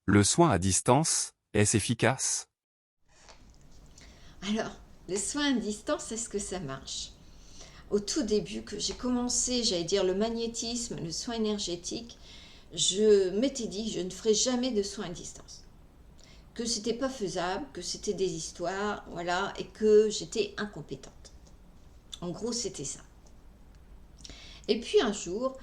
Le soin à distance, est-ce efficace? Alors, les soins à distance, est-ce que ça marche? Au tout début, que j'ai commencé, j'allais dire le magnétisme, le soin énergétique, je m'étais dit, je ne ferai jamais de soins à distance. Que c'était pas faisable, que c'était des histoires, voilà, et que j'étais incompétente. En gros, c'était ça. Et puis un jour,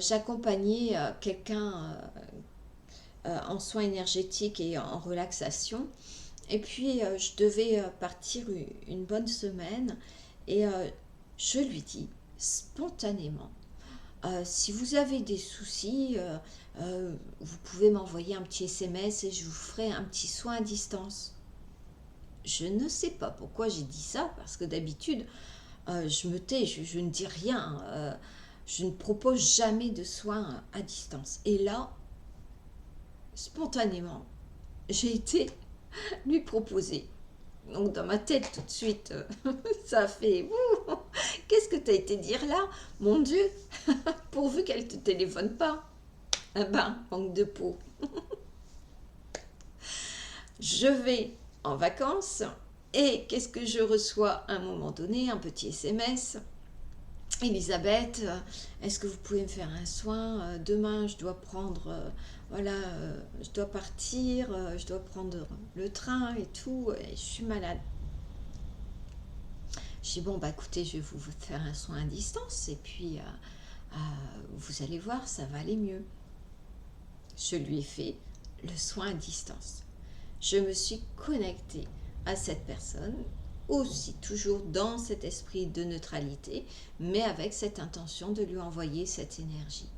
j'accompagnais quelqu'un en soins énergétiques et en relaxation. Et puis, je devais partir une bonne semaine. Et je lui dis spontanément, si vous avez des soucis, vous pouvez m'envoyer un petit SMS et je vous ferai un petit soin à distance. Je ne sais pas pourquoi j'ai dit ça, parce que d'habitude, je me tais, je ne dis rien. Je ne propose jamais de soins à distance. Et là, spontanément, j'ai été lui proposer. Donc dans ma tête tout de suite, ça a fait ouh, qu'est-ce que t'as été dire là? Mon Dieu, pourvu qu'elle te téléphone pas. Ah ben, manque de peau. Je vais en vacances et qu'est-ce que je reçois à un moment donné? Un petit SMS. Elisabeth, est-ce que vous pouvez me faire un soin? Demain, je dois prendre, voilà, je dois partir, je dois prendre le train et tout, et je suis malade. Je dis, bon, bah écoutez, je vais vous faire un soin à distance et puis vous allez voir, ça va aller mieux. Je lui ai fait le soin à distance. Je me suis connectée à cette personne, aussi toujours dans cet esprit de neutralité, mais avec cette intention de lui envoyer cette énergie.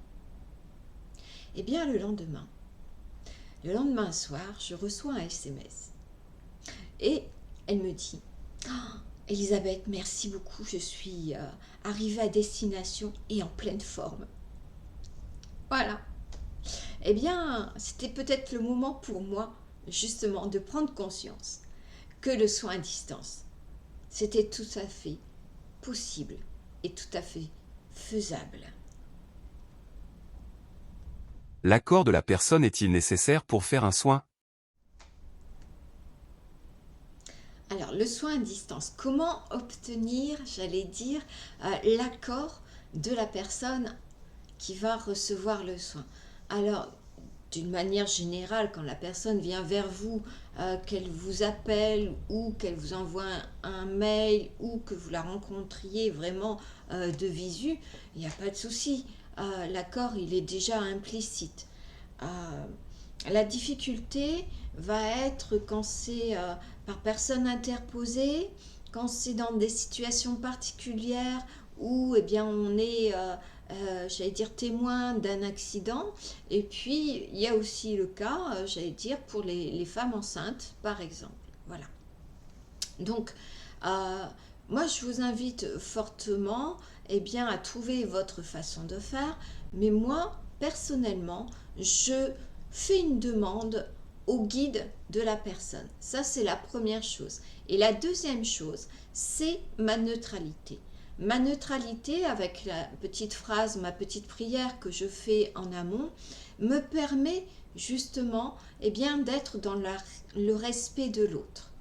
Et bien le lendemain soir, je reçois un SMS et elle me dit, oh, Elisabeth, merci beaucoup, je suis arrivée à destination et en pleine forme. Voilà. Eh bien, c'était peut-être le moment pour moi, justement, de prendre conscience que le soin à distance, c'était tout à fait possible et tout à fait faisable. L'accord de la personne est-il nécessaire pour faire un soin? Alors, le soin à distance, comment obtenir, j'allais dire, l'accord de la personne qui va recevoir le soin? Alors, d'une manière générale, quand la personne vient vers vous, qu'elle vous appelle ou qu'elle vous envoie un mail ou que vous la rencontriez vraiment de visu, il n'y a pas de souci. L'accord, il est déjà implicite. Euh, la difficulté va être quand c'est par personne interposée, quand c'est dans des situations particulières où eh bien, on est j'allais dire, témoin d'un accident. Et puis, il y a aussi le cas, j'allais dire, pour les femmes enceintes, par exemple. Voilà. Donc, euh, moi, je vous invite fortement eh bien, à trouver votre façon de faire. Mais moi, personnellement, je fais une demande au guide de la personne. Ça, c'est la première chose. Et la deuxième chose, c'est ma neutralité. Ma neutralité, avec la petite phrase, ma petite prière que je fais en amont, me permet justement eh bien, d'être dans le respect de l'autre.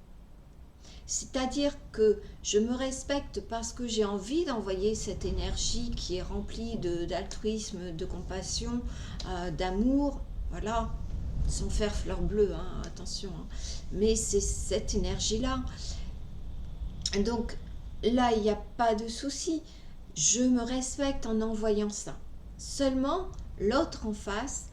C'est-à-dire que je me respecte parce que j'ai envie d'envoyer cette énergie qui est remplie d'altruisme, de compassion, d'amour, voilà, sans faire fleur bleue, hein, attention, hein. Mais c'est cette énergie-là. Donc là, il n'y a pas de souci. Je me respecte en envoyant ça. Seulement, l'autre en face,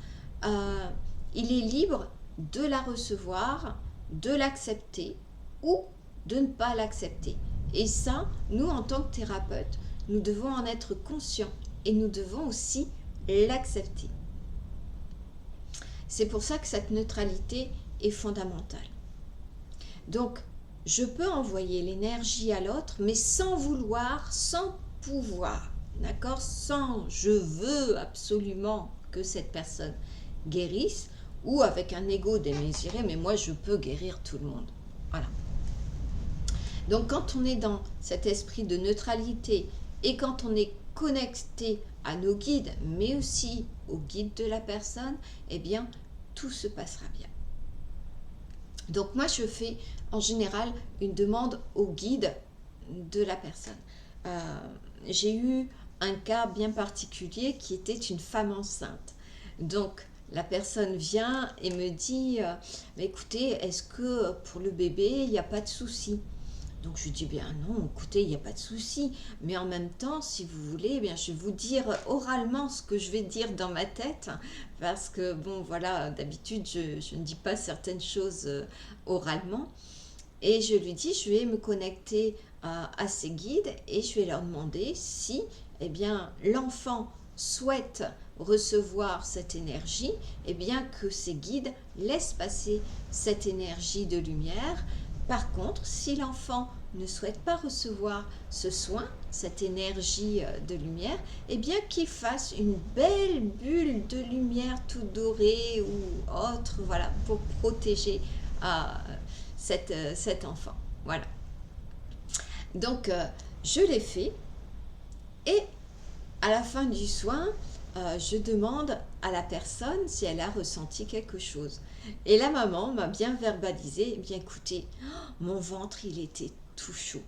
euh, il est libre de la recevoir, de l'accepter ou de ne pas l'accepter. Et ça, nous, en tant que thérapeutes, nous devons en être conscients et nous devons aussi l'accepter. C'est pour ça que cette neutralité est fondamentale. Donc, je peux envoyer l'énergie à l'autre, mais sans vouloir, sans pouvoir, d'accord? Sans je veux absolument que cette personne guérisse, ou avec un ego démesuré, mais moi je peux guérir tout le monde. Voilà. Donc quand on est dans cet esprit de neutralité et quand on est connecté à nos guides, mais aussi au guide de la personne, eh bien, tout se passera bien. Donc moi, je fais en général une demande au guide de la personne. J'ai eu un cas bien particulier qui était une femme enceinte. Donc la personne vient et me dit mais écoutez, est-ce que pour le bébé, il n'y a pas de souci? Donc je lui dis bien non, écoutez, il n'y a pas de souci, mais en même temps, si vous voulez, eh bien, je vais vous dire oralement ce que je vais dire dans ma tête, parce que bon, voilà, d'habitude, je ne dis pas certaines choses oralement. Et je lui dis, je vais me connecter à ces guides et je vais leur demander si, eh bien, l'enfant souhaite recevoir cette énergie, eh bien, que ces guides laissent passer cette énergie de lumière. Par contre, si l'enfant ne souhaite pas recevoir ce soin, cette énergie de lumière, eh bien qu'il fasse une belle bulle de lumière tout dorée ou autre, voilà, pour protéger cet enfant. Voilà. Donc, je l'ai fait et à la fin du soin, je demande à la personne si elle a ressenti quelque chose. Et la maman m'a bien verbalisé, eh bien écoutez, mon ventre, il était tout chaud.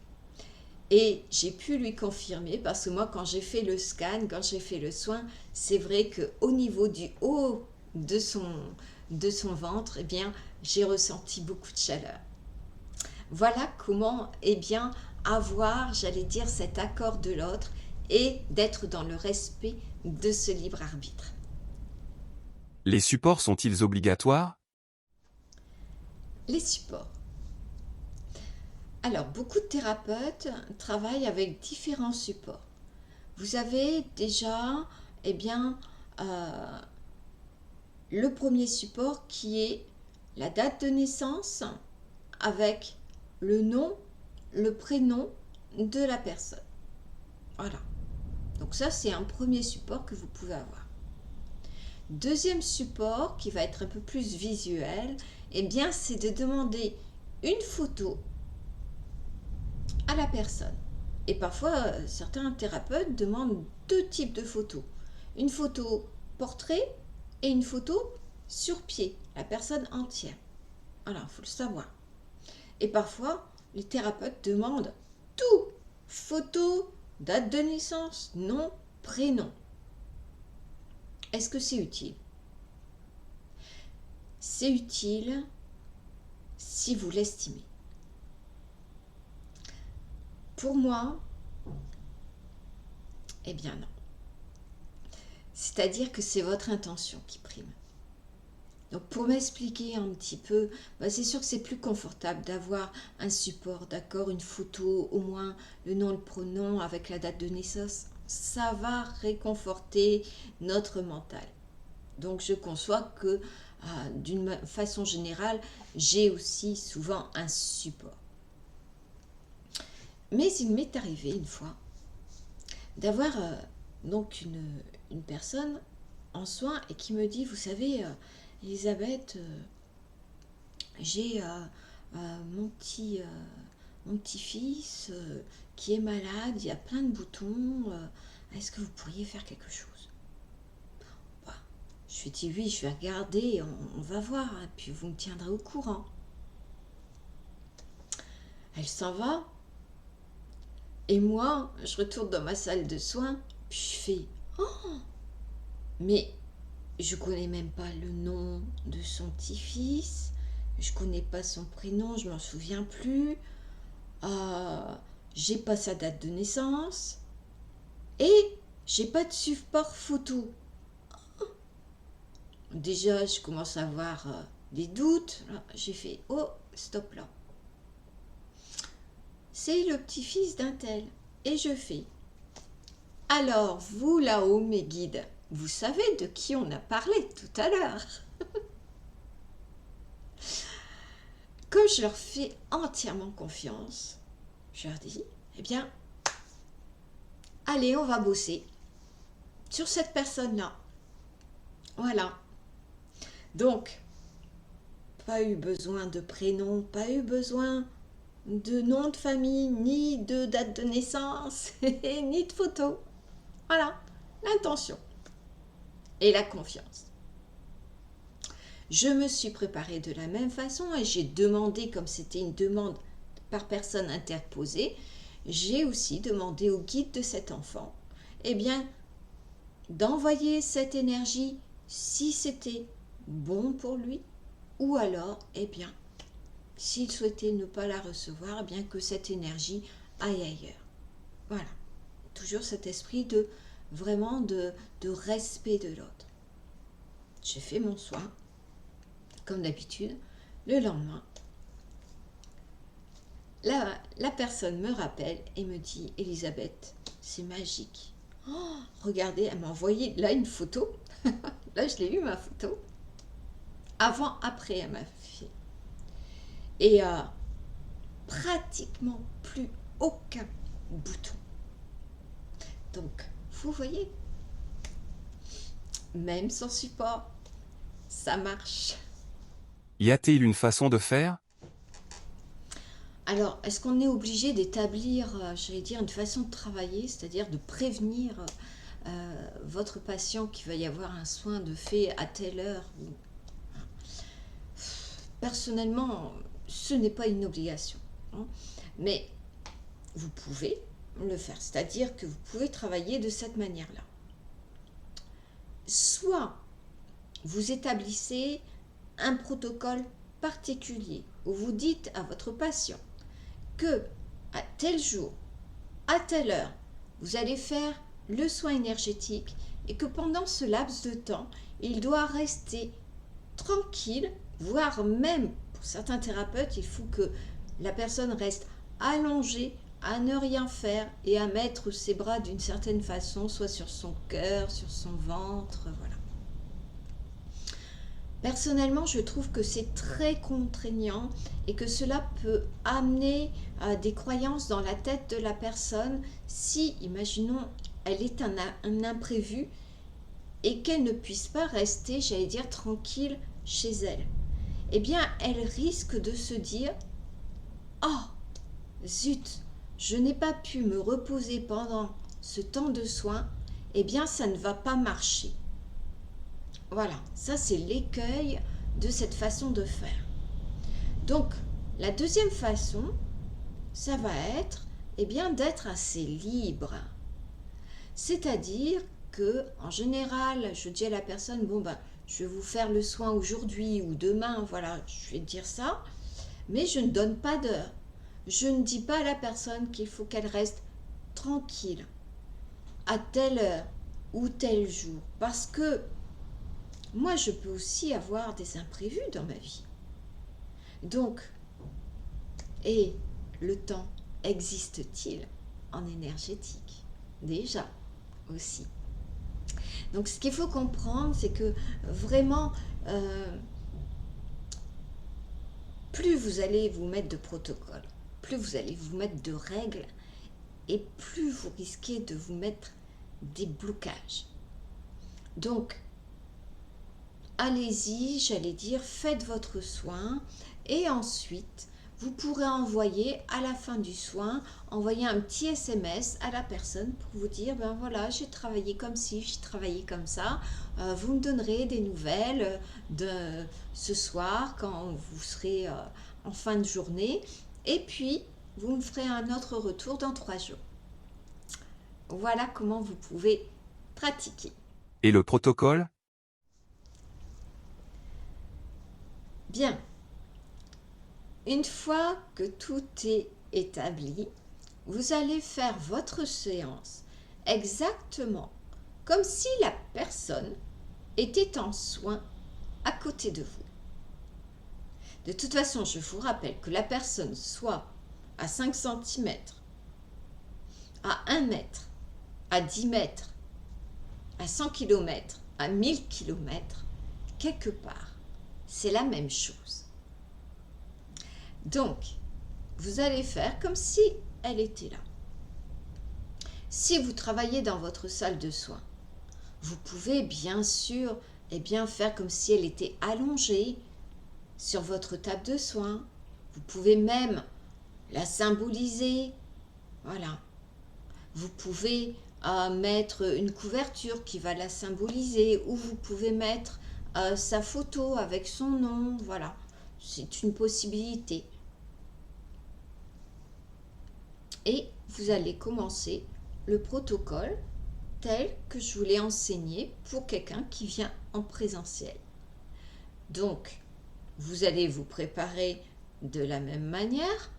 Et j'ai pu lui confirmer, parce que moi, quand j'ai fait le scan, quand j'ai fait le soin, c'est vrai qu'au niveau du haut de son ventre, eh bien, j'ai ressenti beaucoup de chaleur. Voilà comment, eh bien, avoir, j'allais dire, cet accord de l'autre et d'être dans le respect de ce libre arbitre. Les supports sont-ils obligatoires? Les supports. Alors, beaucoup de thérapeutes travaillent avec différents supports. Vous avez déjà, eh bien, le premier support qui est la date de naissance avec le nom, le prénom de la personne. Voilà. Donc ça, c'est un premier support que vous pouvez avoir. Deuxième support, qui va être un peu plus visuel, eh bien, c'est de demander une photo à la personne. Et parfois, certains thérapeutes demandent deux types de photos. Une photo portrait et une photo sur pied, la personne entière. Voilà, il faut le savoir. Et parfois, les thérapeutes demandent tout. Photo, date de naissance, nom, prénom. Est-ce que c'est utile? C'est utile si vous l'estimez. Pour moi, eh bien non. C'est-à-dire que c'est votre intention qui prime. Donc pour m'expliquer un petit peu, c'est sûr que c'est plus confortable d'avoir un support, d'accord, une photo, au moins le nom, le prénom avec la date de naissance. Ça va réconforter notre mental. Donc je conçois que d'une façon générale, j'ai aussi souvent un support. Mais il m'est arrivé une fois d'avoir donc une personne en soins et qui me dit, vous savez, Elisabeth, j'ai mon petit-fils qui est malade, il y a plein de boutons, est-ce que vous pourriez faire quelque chose? Je lui ai dit oui, je vais regarder, on va voir, et puis vous me tiendrez au courant. Elle s'en va, et moi, je retourne dans ma salle de soins, puis je fais « Oh, mais je connais même pas le nom de son petit-fils, je connais pas son prénom, je m'en souviens plus, j'ai pas sa date de naissance, et j'ai pas de support photo. » Déjà, je commence à avoir des doutes. J'ai fait « Oh, stop là. C'est le petit-fils d'un tel. » Et je fais « Alors, vous là-haut, mes guides, vous savez de qui on a parlé tout à l'heure ?» Comme je leur fais entièrement confiance, je leur dis « Eh bien, allez, on va bosser sur cette personne-là. » Voilà. Donc, pas eu besoin de prénom, pas eu besoin de nom de famille, ni de date de naissance, ni de photo. Voilà, l'intention et la confiance. Je me suis préparée de la même façon et j'ai demandé, comme c'était une demande par personne interposée, j'ai aussi demandé au guide de cet enfant, eh bien, d'envoyer cette énergie si c'était bon pour lui, ou alors, eh bien, s'il souhaitait ne pas la recevoir, eh bien que cette énergie aille ailleurs. Voilà, toujours cet esprit de vraiment de respect de l'autre. J'ai fait mon soin, comme d'habitude. Le lendemain, la personne me rappelle et me dit, Elisabeth, c'est magique. Oh, regardez, elle m'a envoyé là une photo. Là, je l'ai eu, ma photo. Avant, après, elle m'a fait. Et pratiquement plus aucun bouton. Donc, vous voyez, même sans support, ça marche. Y a-t-il une façon de faire? Alors, est-ce qu'on est obligé d'établir, j'allais dire, une façon de travailler, c'est-à-dire de prévenir votre patient qu'il va y avoir un soin de fait à telle heure? Personnellement, ce n'est pas une obligation, hein, mais vous pouvez le faire, c'est-à-dire que vous pouvez travailler de cette manière-là. Soit vous établissez un protocole particulier où vous dites à votre patient que à tel jour, à telle heure, vous allez faire le soin énergétique et que pendant ce laps de temps, il doit rester tranquille, voire même pour certains thérapeutes, il faut que la personne reste allongée, à ne rien faire et à mettre ses bras d'une certaine façon, soit sur son cœur, sur son ventre, voilà. Personnellement, je trouve que c'est très contraignant et que cela peut amener des croyances dans la tête de la personne si, imaginons, elle est un imprévu et qu'elle ne puisse pas rester, j'allais dire, tranquille chez elle. Eh bien, elle risque de se dire « Oh, zut, je n'ai pas pu me reposer pendant ce temps de soins, eh bien, ça ne va pas marcher. » Voilà, ça c'est l'écueil de cette façon de faire. Donc, la deuxième façon, ça va être eh bien, d'être assez libre. C'est-à-dire que, en général, je dis à la personne, bon ben, je vais vous faire le soin aujourd'hui ou demain, voilà, je vais dire ça, mais je ne donne pas d'heure. Je ne dis pas à la personne qu'il faut qu'elle reste tranquille à telle heure ou tel jour, parce que moi, je peux aussi avoir des imprévus dans ma vie. Donc, et le temps existe-t-il en énergétique? Déjà, aussi. Donc, ce qu'il faut comprendre, c'est que vraiment, plus vous allez vous mettre de protocoles, plus vous allez vous mettre de règles, et plus vous risquez de vous mettre des blocages. Donc, allez-y, j'allais dire, faites votre soin et ensuite, vous pourrez envoyer à la fin du soin, envoyer un petit SMS à la personne pour vous dire, ben voilà, j'ai travaillé comme ci, j'ai travaillé comme ça, vous me donnerez des nouvelles de ce soir quand vous serez en fin de journée et puis vous me ferez un autre retour dans 3 jours. Voilà comment vous pouvez pratiquer. Et le protocole? Bien, une fois que tout est établi, vous allez faire votre séance exactement comme si la personne était en soin à côté de vous. De toute façon, je vous rappelle que la personne soit à 5 cm, à 1 mètre, à 10 mètres, à 100 km, à 1000 km, quelque part, c'est la même chose. Donc, vous allez faire comme si elle était là. Si vous travaillez dans votre salle de soins, vous pouvez bien sûr faire comme si elle était allongée sur votre table de soins. Vous pouvez même la symboliser. Voilà. Vous pouvez mettre une couverture qui va la symboliser ou vous pouvez mettre sa photo avec son nom, voilà. C'est une possibilité. Et vous allez commencer le protocole tel que je vous l'ai enseigné pour quelqu'un qui vient en présentiel. Donc, vous allez vous préparer de la même manière.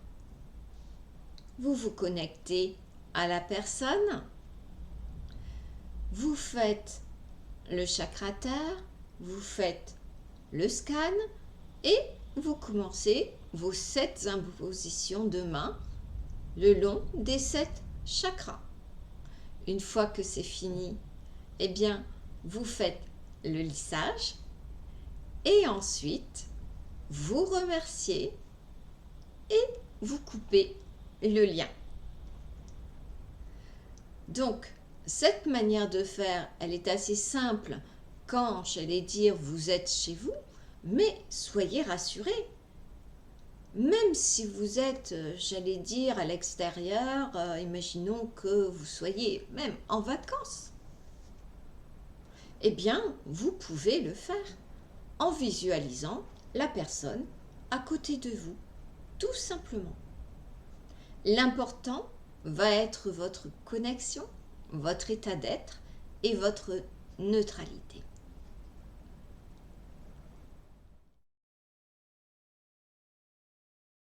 Vous vous connectez à la personne. Vous faites le chakra terre, vous faites le scan et vous commencez vos 7 impositions de main le long des 7 chakras. Une fois que c'est fini, eh bien, vous faites le lissage et ensuite, vous remerciez et vous coupez le lien. Donc, cette manière de faire, elle est assez simple quand, j'allais dire, vous êtes chez vous, mais soyez rassurés. Même si vous êtes, j'allais dire, à l'extérieur, imaginons que vous soyez même en vacances, eh bien, vous pouvez le faire en visualisant la personne à côté de vous, tout simplement. L'important va être votre connexion, votre état d'être et votre neutralité.